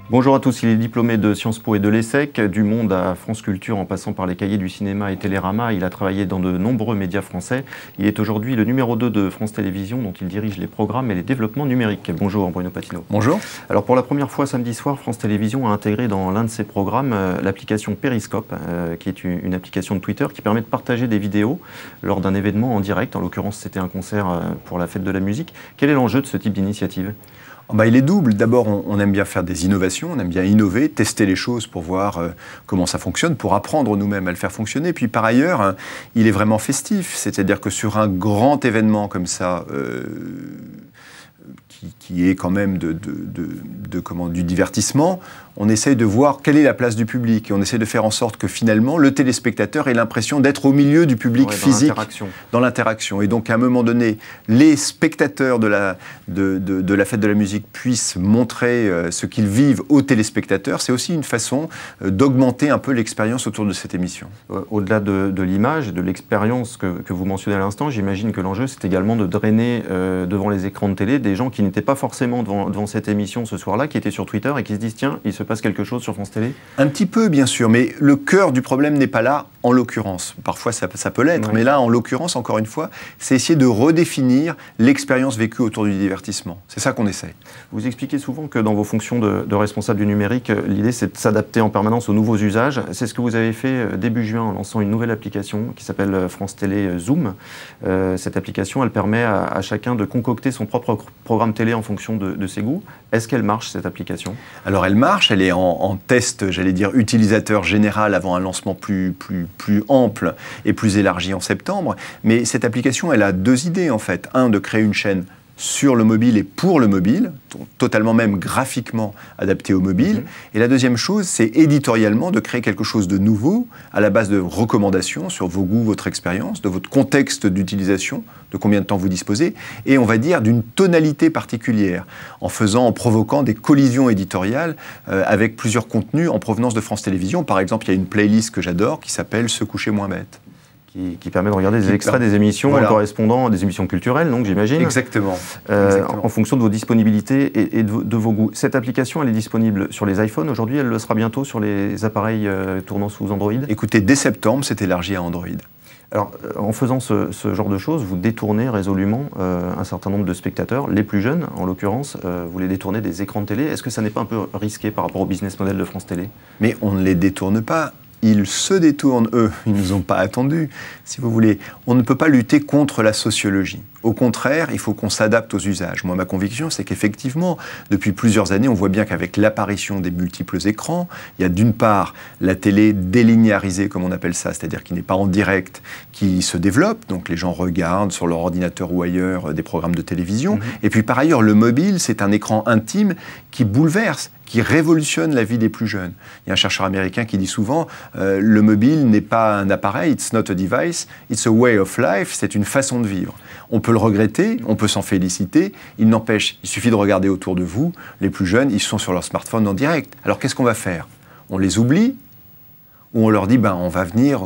Bonjour à tous, il est diplômé de Sciences Po et de l'ESSEC, du Monde à France Culture en passant par les cahiers du cinéma et Télérama. Il a travaillé dans de nombreux médias français. Il est aujourd'hui le numéro 2 de France Télévisions dont il dirige les programmes et les développements numériques. Bonjour Bruno Patino. Bonjour. Alors pour la première fois samedi soir, France Télévisions a intégré dans l'un de ses programmes l'application Periscope, qui est une application de Twitter qui permet de partager des vidéos lors d'un événement en direct. En l'occurrence, c'était un concert pour la fête de la musique. Quel est l'enjeu de ce type d'initiative ? Il est double. D'abord, on aime bien faire des innovations, on aime bien innover, tester les choses pour voir comment ça fonctionne, pour apprendre nous-mêmes à le faire fonctionner. Puis par ailleurs, il est vraiment festif, c'est-à-dire que sur un grand événement comme ça, qui est quand même du divertissement, on essaye de voir quelle est la place du public et on essaie de faire en sorte que finalement le téléspectateur ait l'impression d'être au milieu du public physique, dans l'interaction. Et donc à un moment donné, les spectateurs de la fête de la musique puissent montrer ce qu'ils vivent aux téléspectateurs. C'est aussi une façon d'augmenter un peu l'expérience autour de cette émission. Au-delà de l'image et de l'expérience que vous mentionnez à l'instant, j'imagine que l'enjeu c'est également de drainer devant les écrans de télé des gens qui n'étaient pas forcément devant cette émission ce soir-là, qui étaient sur Twitter et qui se disent tiens, il se passe quelque chose sur France Télé? Un petit peu, bien sûr, mais le cœur du problème n'est pas là, en l'occurrence. Parfois, ça peut l'être, mais là, en l'occurrence, encore une fois, c'est essayer de redéfinir l'expérience vécue autour du divertissement. C'est ça qu'on essaie. Vous expliquez souvent que dans vos fonctions de responsable du numérique, l'idée, c'est de s'adapter en permanence aux nouveaux usages. C'est ce que vous avez fait début juin en lançant une nouvelle application qui s'appelle France Télé Zoom. Cette application, elle permet à chacun de concocter son propre programme télé en fonction de ses goûts. Est-ce qu'elle marche, cette application? Alors, elle marche, elle est en test, j'allais dire, utilisateur général avant un lancement plus ample et plus élargi en septembre. Mais cette application, elle a deux idées, en fait. Un, de créer une chaîne sur le mobile et pour le mobile, totalement même graphiquement adapté au mobile. Et la deuxième chose, c'est éditorialement de créer quelque chose de nouveau à la base de recommandations sur vos goûts, votre expérience, de votre contexte d'utilisation, de combien de temps vous disposez, et on va dire d'une tonalité particulière, en provoquant des collisions éditoriales avec plusieurs contenus en provenance de France Télévisions. Par exemple, il y a une playlist que j'adore qui s'appelle « Se coucher moins bête ». Qui permet de regarder des extraits des émissions correspondant à des émissions culturelles, donc j'imagine. Exactement. En fonction de vos disponibilités et de vos goûts. Cette application, elle est disponible sur les iPhones. Aujourd'hui, elle le sera bientôt sur les appareils tournant sous Android. Écoutez, dès septembre, c'est élargi à Android. Alors, en faisant ce genre de choses, vous détournez résolument un certain nombre de spectateurs, les plus jeunes en l'occurrence, vous les détournez des écrans de télé. Est-ce que ça n'est pas un peu risqué par rapport au business model de France Télé? Mais on ne les détourne pas. Ils se détournent, eux. Ils ne nous ont pas attendus, si vous voulez. On ne peut pas lutter contre la sociologie. Au contraire, il faut qu'on s'adapte aux usages. Moi, ma conviction, c'est qu'effectivement, depuis plusieurs années, on voit bien qu'avec l'apparition des multiples écrans, il y a d'une part la télé délinéarisée, comme on appelle ça, c'est-à-dire qui n'est pas en direct, qui se développe. Donc les gens regardent sur leur ordinateur ou ailleurs des programmes de télévision. Et puis par ailleurs, le mobile, c'est un écran intime qui bouleverse, qui révolutionne la vie des plus jeunes. Il y a un chercheur américain qui dit souvent le mobile n'est pas un appareil, it's not a device, it's a way of life, c'est une façon de vivre. On peut le regretter, on peut s'en féliciter, il n'empêche, il suffit de regarder autour de vous, les plus jeunes, ils sont sur leur smartphone en direct. Alors qu'est-ce qu'on va faire? On les oublie ou on leur dit on va venir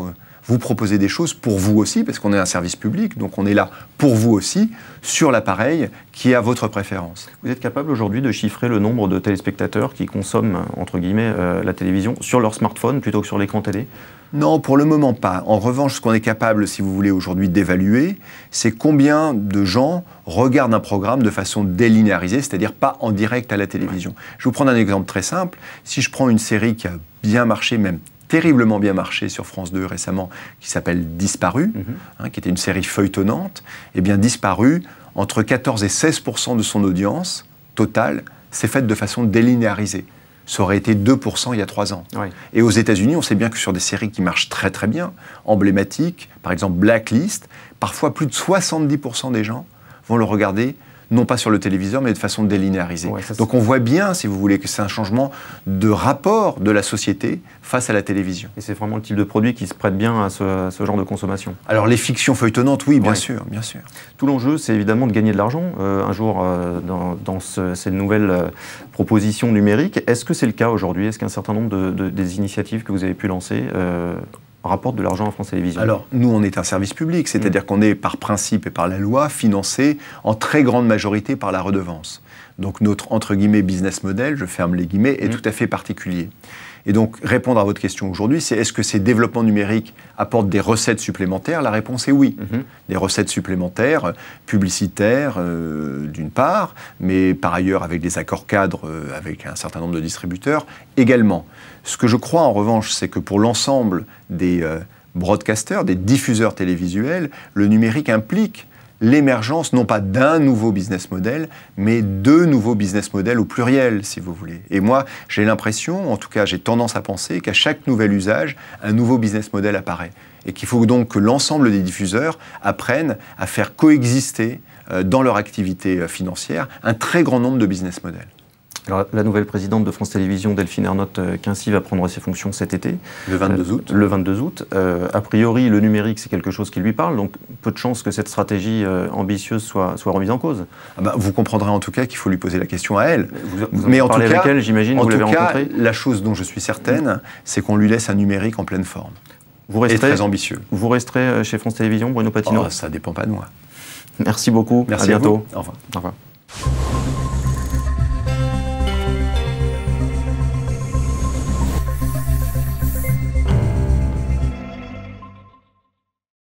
vous proposer des choses pour vous aussi, parce qu'on est un service public, donc on est là pour vous aussi, sur l'appareil qui est à votre préférence. Vous êtes capable aujourd'hui de chiffrer le nombre de téléspectateurs qui consomment, entre guillemets, la télévision sur leur smartphone plutôt que sur l'écran télé? Non, pour le moment pas. En revanche, ce qu'on est capable, si vous voulez, aujourd'hui d'évaluer, c'est combien de gens regardent un programme de façon délinéarisée, c'est-à-dire pas en direct à la télévision. Je vais vous prendre un exemple très simple. Si je prends une série qui a bien marché, même terriblement bien marché sur France 2 récemment, qui s'appelle Disparu, qui était une série feuilletonnante, eh bien Disparu, entre 14 et 16% de son audience totale, s'est faite de façon délinéarisée. Ça aurait été 2% il y a 3 ans. Oui. Et aux États-Unis, on sait bien que sur des séries qui marchent très très bien, emblématiques, par exemple Blacklist, parfois plus de 70% des gens vont le regarder non pas sur le téléviseur, mais de façon délinéarisée. Ouais, donc on voit bien, si vous voulez, que c'est un changement de rapport de la société face à la télévision. Et c'est vraiment le type de produit qui se prête bien à ce genre de consommation. Alors les fictions feuilletonnantes, oui, bien sûr, bien sûr. Tout l'enjeu, c'est évidemment de gagner de l'argent, un jour, dans ces nouvelles propositions numériques. Est-ce que c'est le cas aujourd'hui? Est-ce qu'un certain nombre des initiatives que vous avez pu lancer rapporte de l'argent à France Télévisions? Alors, nous, on est un service public, c'est-à-dire qu'on est par principe et par la loi financé en très grande majorité par la redevance. Donc notre, entre guillemets, business model, je ferme les guillemets, est tout à fait particulier. Et donc, répondre à votre question aujourd'hui, c'est est-ce que ces développements numériques apportent des recettes supplémentaires? La réponse est oui. Des recettes supplémentaires, publicitaires, d'une part, mais par ailleurs avec des accords cadres avec un certain nombre de distributeurs également. Ce que je crois en revanche, c'est que pour l'ensemble des broadcasters, des diffuseurs télévisuels, le numérique implique l'émergence non pas d'un nouveau business model, mais de nouveaux business models au pluriel, si vous voulez. Et moi, j'ai l'impression, en tout cas j'ai tendance à penser, qu'à chaque nouvel usage, un nouveau business model apparaît. Et qu'il faut donc que l'ensemble des diffuseurs apprennent à faire coexister dans leur activité financière un très grand nombre de business models. Alors, la nouvelle présidente de France Télévisions, Delphine Ernotte-Quincy, va prendre ses fonctions cet été. Le 22 août. Le 22 août. A priori, le numérique, c'est quelque chose qui lui parle, donc peu de chances que cette stratégie ambitieuse soit remise en cause. Ah bah, vous comprendrez en tout cas qu'il faut lui poser la question à elle. Mais en tout cas, avec elle, j'imagine, vous l'avez rencontrée. La chose dont je suis certaine, c'est qu'on lui laisse un numérique en pleine forme. Et très ambitieux. Vous resterez chez France Télévisions, Bruno Patino? Ça ne dépend pas de moi. Merci beaucoup. Merci à bientôt. Au revoir. Au revoir.